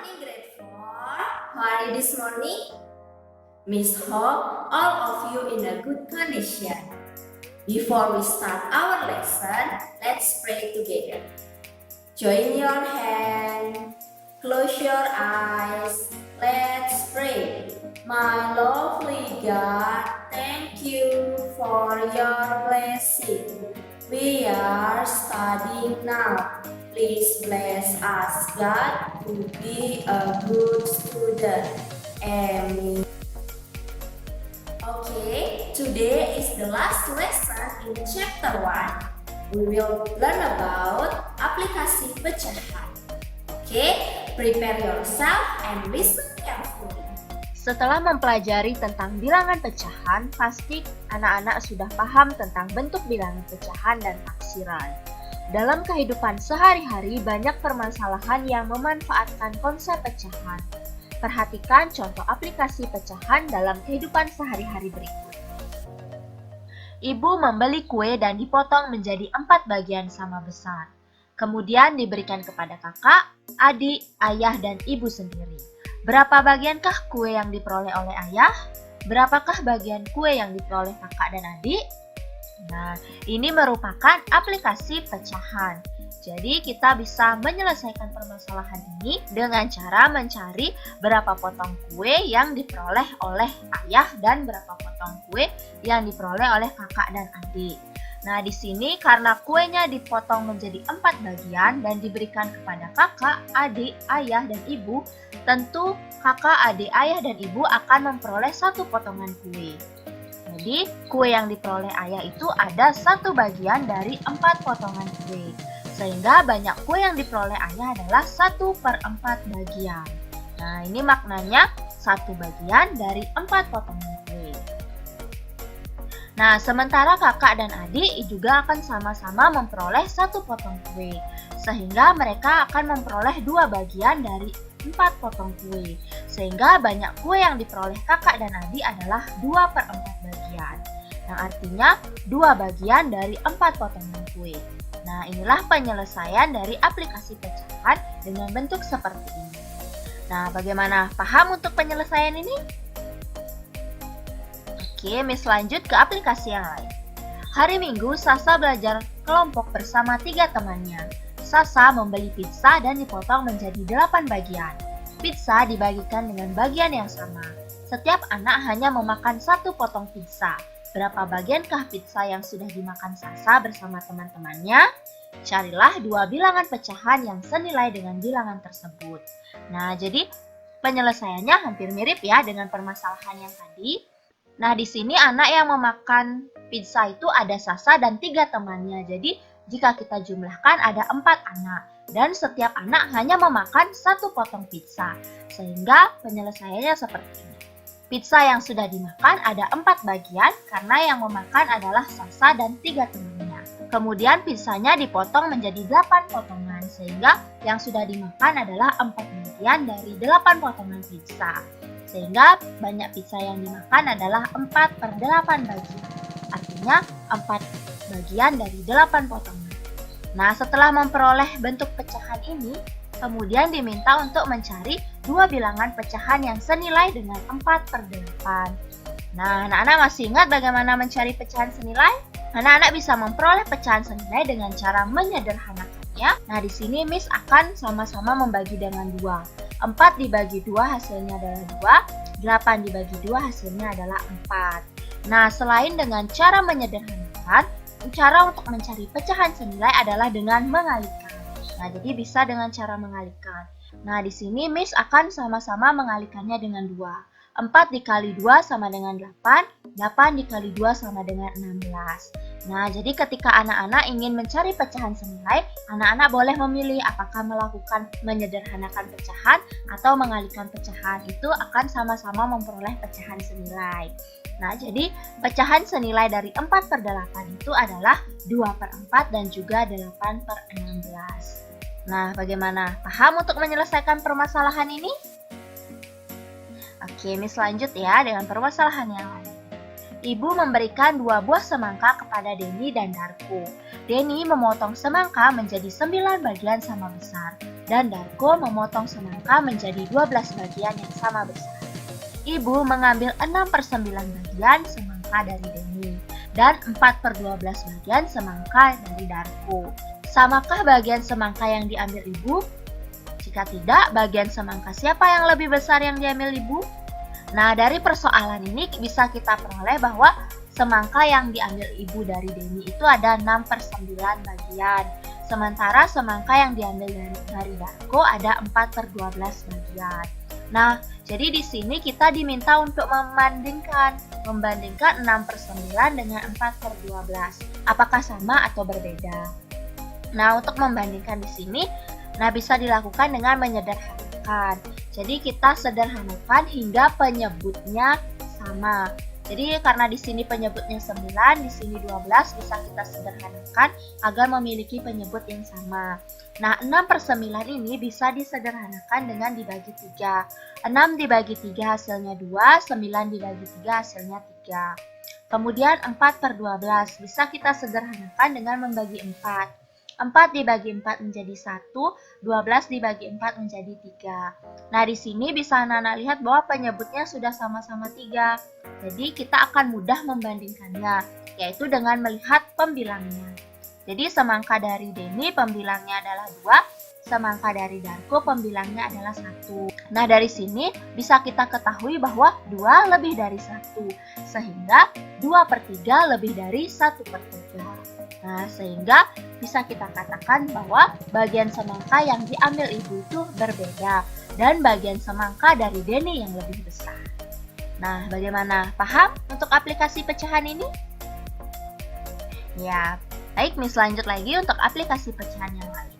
morning, grade 4. How are you this morning? Miss hope all of you in a good condition. Before we start our lesson, let's pray together. Join your hand, close your eyes, let's pray. My lovely God, thank you for your blessing. We are studying now. Please bless us, God, to be a good student. Amen. Okay, today is the last lesson in chapter 1. We will learn about aplikasi pecahan. Okay, prepare yourself and listen carefully. Setelah mempelajari tentang bilangan pecahan, pasti anak-anak sudah paham tentang bentuk bilangan pecahan dan taksiran. Dalam kehidupan sehari-hari, banyak permasalahan yang memanfaatkan konsep pecahan. Perhatikan contoh aplikasi pecahan dalam kehidupan sehari-hari berikut. Ibu membeli kue dan dipotong menjadi 4 bagian sama besar. Kemudian diberikan kepada kakak, adik, ayah, dan ibu sendiri. Berapa bagiankah kue yang diperoleh oleh ayah? Berapakah bagian kue yang diperoleh kakak dan adik? Nah, ini merupakan aplikasi pecahan. Jadi kita bisa menyelesaikan permasalahan ini dengan cara mencari berapa potong kue yang diperoleh oleh ayah dan berapa potong kue yang diperoleh oleh kakak dan adik. Nah, di sini karena kuenya dipotong menjadi 4 bagian dan diberikan kepada kakak, adik, ayah, dan ibu, tentu kakak, adik, ayah, dan ibu akan memperoleh 1 potongan kue. Jadi, kue yang diperoleh ayah itu ada 1 bagian dari 4 potongan kue. Sehingga banyak kue yang diperoleh ayah adalah 1/4 bagian. Nah, ini maknanya 1 bagian dari 4 potongan kue. Nah, sementara kakak dan adik juga akan sama-sama memperoleh 1 potong kue. Sehingga mereka akan memperoleh 2 bagian dari 4 potong kue. Sehingga banyak kue yang diperoleh kakak dan adik adalah 2/4 bagian. Yang artinya 2 bagian dari 4 potongan kue. Nah, inilah penyelesaian dari aplikasi pecahan dengan bentuk seperti ini. Nah, bagaimana? Paham untuk penyelesaian ini? Oke, Miss lanjut ke aplikasi yang lain. Hari Minggu, Sasa belajar kelompok bersama 3 temannya. Sasa membeli pizza dan dipotong menjadi 8 bagian. Pizza dibagikan dengan bagian yang sama. Setiap anak hanya memakan 1 potong pizza. Berapa bagiankah pizza yang sudah dimakan Sasa bersama teman-temannya? Carilah 2 bilangan pecahan yang senilai dengan bilangan tersebut. Nah, jadi penyelesaiannya hampir mirip ya dengan permasalahan yang tadi. Nah, di sini anak yang memakan pizza itu ada Sasa dan 3 temannya. Jadi, jika kita jumlahkan ada 4 anak. Dan setiap anak hanya memakan 1 potong pizza. Sehingga penyelesaiannya seperti ini. Pizza yang sudah dimakan ada 4 bagian karena yang memakan adalah Sasa dan 3 temannya. Kemudian pizzanya dipotong menjadi 8 potongan sehingga yang sudah dimakan adalah 4 bagian dari 8 potongan pizza. Sehingga banyak pizza yang dimakan adalah 4/8 bagian. Artinya 4 bagian dari 8 potongan. Nah, setelah memperoleh bentuk pecahan ini, kemudian diminta untuk mencari 2 bilangan pecahan yang senilai dengan 4/8. Nah, anak-anak masih ingat bagaimana mencari pecahan senilai? Anak-anak bisa memperoleh pecahan senilai dengan cara menyederhanakannya. Nah, di sini Miss akan sama-sama membagi dengan 2. 4 dibagi 2 hasilnya adalah 2, 8 dibagi 2 hasilnya adalah 4. Nah, selain dengan cara menyederhanakan, cara untuk mencari pecahan senilai adalah dengan mengalihkan. Nah, jadi bisa dengan cara mengalihkan. Nah, di sini Miss akan sama-sama mengalihkannya dengan 2. 4 dikali 2 sama dengan 8, 8 dikali 2 sama dengan 16. Nah, jadi ketika anak-anak ingin mencari pecahan senilai, anak-anak boleh memilih apakah melakukan menyederhanakan pecahan atau mengalihkan pecahan. Itu akan sama-sama memperoleh pecahan senilai. Nah, jadi pecahan senilai dari 4/8 itu adalah 2/4 dan juga 8/16. Nah, bagaimana? Paham untuk menyelesaikan permasalahan ini? Oke, Miss lanjut ya dengan permasalahan yang lain. Ibu memberikan 2 buah semangka kepada Denny dan Darko. Denny memotong semangka menjadi 9 bagian sama besar, dan Darko memotong semangka menjadi 12 bagian yang sama besar. Ibu mengambil 6/9 bagian semangka dari Denny, dan 4/12 bagian semangka dari Darko. Samakah bagian semangka yang diambil ibu? Jika tidak, bagian semangka siapa yang lebih besar yang diambil ibu? Nah, dari persoalan ini bisa kita peroleh bahwa semangka yang diambil ibu dari Denny itu ada 6/9 bagian. Sementara semangka yang diambil dari Darko ada 4/12 bagian. Nah, jadi di sini kita diminta untuk membandingkan 6/9 dengan 4/12. Apakah sama atau berbeda? Nah, untuk membandingkan di sini, bisa dilakukan dengan menyederhanakan. Jadi kita sederhanakan hingga penyebutnya sama. Jadi karena di sini penyebutnya 9, di sini 12, bisa kita sederhanakan agar memiliki penyebut yang sama. Nah, 6/9 ini bisa disederhanakan dengan dibagi 3. 6 dibagi 3 hasilnya 2, 9 dibagi 3 hasilnya 3. Kemudian 4/12 bisa kita sederhanakan dengan membagi 4. 4 dibagi 4 menjadi 1, 12 dibagi 4 menjadi 3. Nah, di sini bisa Nana lihat bahwa penyebutnya sudah sama-sama 3. Jadi, kita akan mudah membandingkannya, yaitu dengan melihat pembilangnya. Jadi, semangka dari Denny pembilangnya adalah 2, semangka dari Darko pembilangnya adalah 1. Nah, dari sini bisa kita ketahui bahwa 2 lebih dari 1, sehingga 2/3 lebih dari 1/3. Nah, sehingga bisa kita katakan bahwa bagian semangka yang diambil ibu itu berbeda dan bagian semangka dari Denny yang lebih besar. Nah, bagaimana? Paham untuk aplikasi pecahan ini? Ya, baik, Miss lanjut lagi untuk aplikasi pecahan yang lain.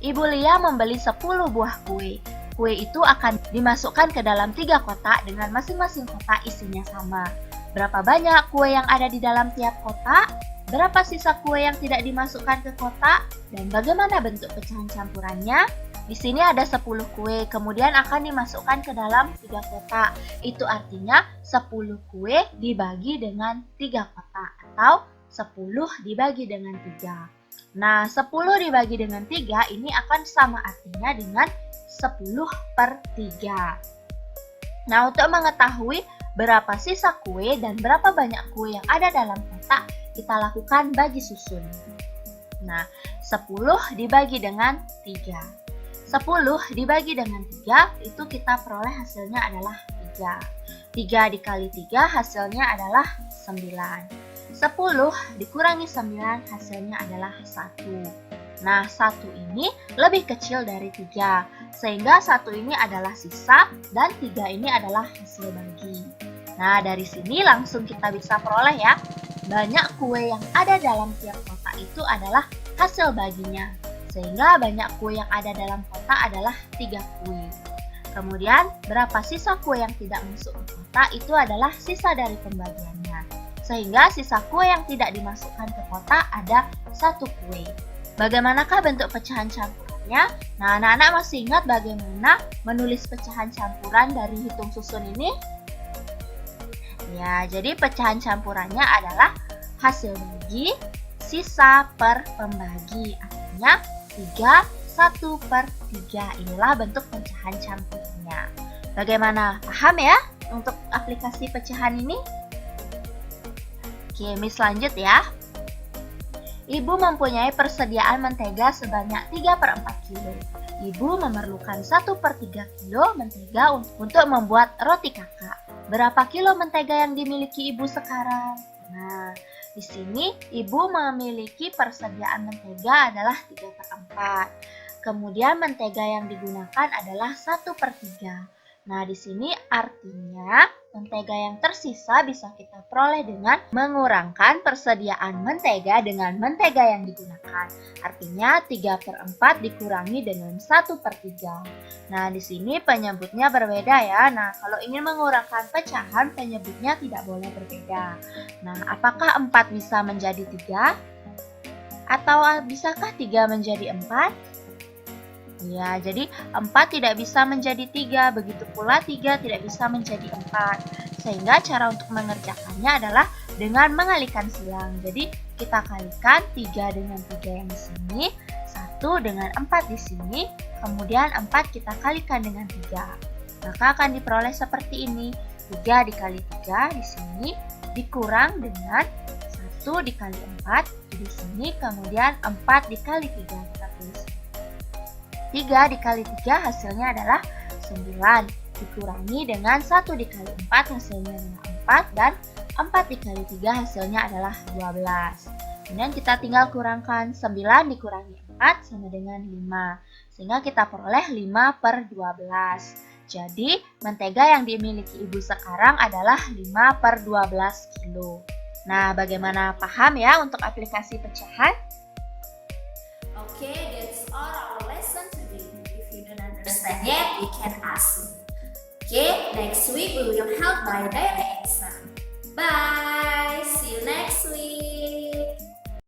Ibu Lia membeli 10 buah kue. Kue itu akan dimasukkan ke dalam 3 kotak dengan masing-masing kotak isinya sama. Berapa banyak kue yang ada di dalam tiap kotak? Berapa sisa kue yang tidak dimasukkan ke kotak? Dan bagaimana bentuk pecahan campurannya? Di sini ada 10 kue, kemudian akan dimasukkan ke dalam 3 kotak. Itu artinya 10 kue dibagi dengan 3 kotak, atau 10 dibagi dengan 3. Nah, 10 dibagi dengan 3 ini akan sama artinya dengan 10/3. Nah, untuk mengetahui berapa sisa kue dan berapa banyak kue yang ada dalam kotak, kita lakukan bagi susun. Nah, 10 dibagi dengan 3. 10 dibagi dengan 3 itu kita peroleh hasilnya adalah 3. 3 dikali 3 hasilnya adalah 9. 10 dikurangi 9 hasilnya adalah 1. Nah, 1 ini lebih kecil dari 3, sehingga 1 ini adalah sisa dan 3 ini adalah hasil bagi. Nah, dari sini langsung kita bisa peroleh ya, banyak kue yang ada dalam tiap kotak itu adalah hasil baginya, sehingga banyak kue yang ada dalam kotak adalah 3 kue. Kemudian, berapa sisa kue yang tidak masuk ke kotak itu adalah sisa dari pembagiannya, sehingga sisa kue yang tidak dimasukkan ke kotak ada 1 kue. Bagaimanakah bentuk pecahan campurannya? Nah, anak-anak masih ingat bagaimana menulis pecahan campuran dari hitung susun ini? Ya, jadi pecahan campurannya adalah hasil bagi, sisa per pembagi. Artinya 3, 1/3. Inilah bentuk pecahan campurannya. Bagaimana? Paham ya untuk aplikasi pecahan ini? Oke, Miss lanjut ya. Ibu mempunyai persediaan mentega sebanyak 3/4 kilo. Ibu memerlukan 1/3 kilo mentega untuk membuat roti kakak. Berapa kilo mentega yang dimiliki ibu sekarang? Nah, di sini ibu memiliki persediaan mentega adalah 3/4. Kemudian mentega yang digunakan adalah 1/3. Nah, di sini artinya mentega yang tersisa bisa kita peroleh dengan mengurangkan persediaan mentega dengan mentega yang digunakan. Artinya 3/4 dikurangi dengan 1/3. Nah, di sini penyebutnya berbeda ya. Nah, kalau ingin mengurangkan pecahan, penyebutnya tidak boleh berbeda. Nah, apakah 4 bisa menjadi 3? Atau bisakah 3 menjadi 4? Ya, jadi 4 tidak bisa menjadi 3, begitu pula 3 tidak bisa menjadi 4. Sehingga cara untuk mengerjakannya adalah dengan mengalihkan silang. Jadi kita kalikan 3 dengan 3 yang di sini, 1 dengan 4 di sini, kemudian 4 kita kalikan dengan 3. Maka akan diperoleh seperti ini. 3 dikali 3 di sini dikurang dengan 1 dikali 4 di sini, kemudian 4 dikali 3 kita tulis. 3 dikali 3 hasilnya adalah 9, dikurangi dengan 1 dikali 4 hasilnya adalah 4, dan 4 dikali 3 hasilnya adalah 12. Kemudian kita tinggal kurangkan 9 dikurangi 4 sama dengan 5. Sehingga kita peroleh 5 per 12. Jadi mentega yang dimiliki ibu sekarang adalah 5 per 12 kilo. Nah, bagaimana paham ya untuk aplikasi pecahan? Okay, that's all our lesson today. If you don't understand yet, you can ask me. Okay, next week we will help by direct exam. Bye. See you next week.